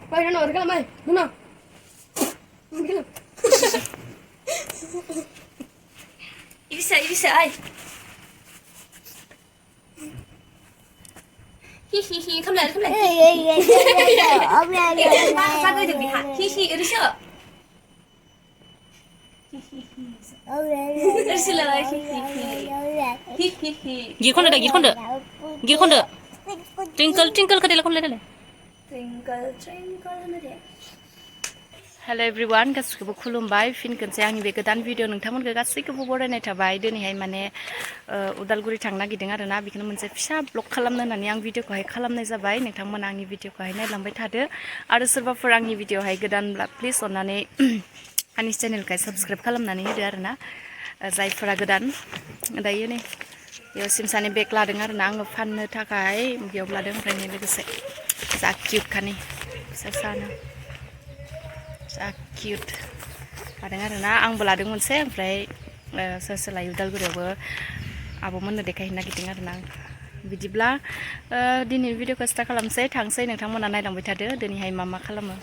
Quay ra nồi cái làm ơi, đúng không? Ibisa ai? Hi hi hi, không lại. Phát ơi đừng bị hại. Hi hi, đi sợ. Gir twinkle kadila kon le. Hello everyone, गासिखौबो खुलुमबाय फिन खनसे आंनि बे गोदान video नोंथांमोनखौ गासैखौबो बरायनाय थाबाय दिनैहाय माने उदालगुरि थांनो नागिरदों आरोना बेखौनो मोनसे फिसा ब्लग खालामनो होननानै आं भिडिअखौहाय खालामनाय जाबाय नोंथांमोना आंनि भिडिअखौहाय नायलांबाय थादो आरो सोरबाफोर आंनि भिडिअहाय गोदानब्ला प्लिज अननानै आंनि चेनेलखौ साबस्क्राइब खालामनानै होदो आरोना जायफोरा गोदान दायो नै बेयाव सिमसानि बेग लादों आरोना आङो फाननो थाखाय बेयाव लादों ओमफ्राय नै लोगोसे जा किउट खानि फिसा सानो जा किउट लादों आरोना आंबो लादों मोनसे ओमफ्राय सोर सोर लायो उदालगुरियावबो आब'मोननो देखायहैनो नागिरदों आरोना बिदिब्ला दिनैनि भिडिअखौ स्टार्ट खालामसै थांसै नोंथांमोना नायलांबाय थादो दिनैहाय मा खालामो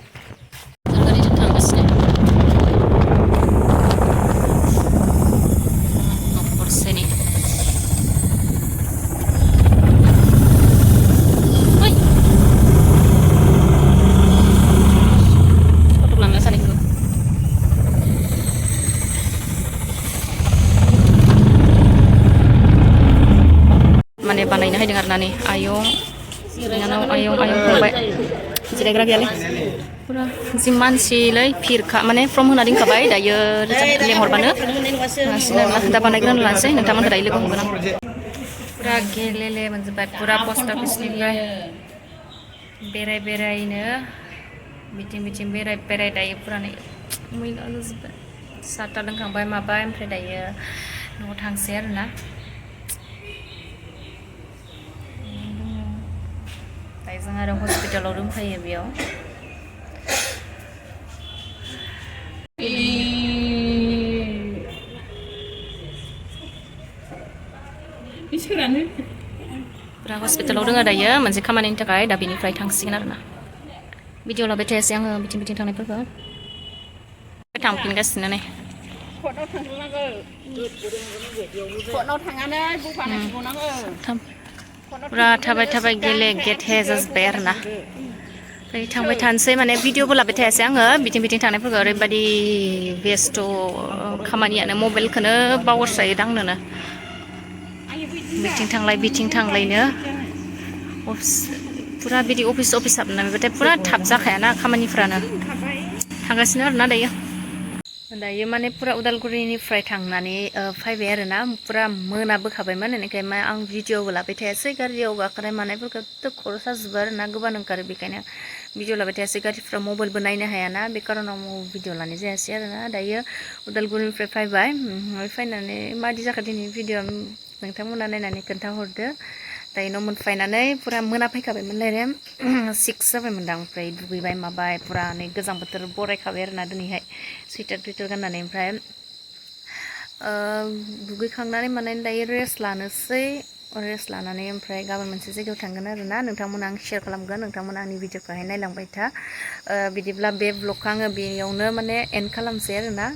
माने बानायनो हायदों आरोना नै आयं फंबाय जिरायग्रा गैयालै पुरा जि मानसिलै भिरखा माने फर्म होना दोनखाबाय दायो लेंहरबानो दा बानायग्रोना लानोसै नोंथांमोनखौ दायो लोगो हमगोन आं पुरा गेलेले मोनजोब्बाय पुरा पस्ट अफिसनिफ्राय बेरायनो बिथिं बेराय दायो पुरा नै मैला जाजोब्बाय साहा था लोंखांबाय माबाय ओमफ्राय दायो न'आव थांसै आरोना जों आरो हस्पिटालाव दंफायो बेयाव पुरा हस्पिटालाव दङ दायो मोनसे खामानिनि थाखाय दा बेनिफ्राय थांसिगोन आरोना भिडिअ लाबाय थायासै आङो बिथिं थांनायफोरखौ थांफिनगासिनो नै पुरा थाबाय गेले गेथे जाजोब्बाय आरोना ओमफ्राय थांबाय थानोसै माने भिडिअबो लाबाय थायासै आङो बिथिं थांनायफोरखौ ओरैबायदि बेस्थ' खामानियानो मबाइलखौनो बावगारस्रायो दांनोनो बिथिं थांलायनो पुरा बिदि अफिस हाबनानैबाथाय पुरा थाब जाखायाना खामानिफ्रानो थांगासिनो आरोना दायो माने पुरा उदालगुरिनिफ्राय थांनानै फैबाय आरोना पुरा मोनाबोखाबायमोन बेनिखायनो आं भिडिअबो लाबाय थायासै गारियाव गाखोनाय मानायफोरखौ खर' साजोबो आरोना गोबां ओंखारो बेखायनो भिडिअ लाबाय थायासै गारिफ्रा मबाइलबो नायनो हायाना बे कारनाव भिडिअ लानाय जायासै आरोना दायो उदालगुरिनिफ्राय फैबाय फैनानै मादि जाखो दिनै भिडिअ नोंथांमोना नायनानै खोन्थाहरदो दायो न' मोनफैनानै पुरा मोनाफैखाबायमोनलाय 6 जाबायमोनदां ओमफ्राय दुगैबाय माबाय पुरा नै गोजां बोथोर बरायखाबाय आरोना दिनैहाय सुइटार गाननानै ओमफ्राय दुगैखांनानै माने दायो रेस्ट लानानै ओमफ्राय गाबोन मोनसे जायगायाव थांगोन आरोना नोंथांमोना आं शेयार खालामगोन नोंथांमोना आंनि भिडिअखौहाय नायलांबाय था बिदिब्ला बे ब्लगखौ आङो बेयावनो माने एन्ड खालामसै आरोना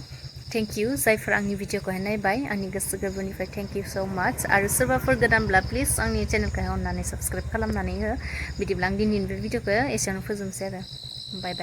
थेंक इउ जायफोर आंनि भिडिअखौहाय नायबाय आंनि गोसो गोरबोनिफ्राय थेंक इउ स' माच आरो सोरबाफोर गोदानब्ला प्लिज आंनि चेनेलखौहाय अननानै साबस्क्राइब खालामनानै हो बिदिब्ला आं दिनैनि बे भिडिअखौ एसेयावनो फोजोबनोसै आरो बाय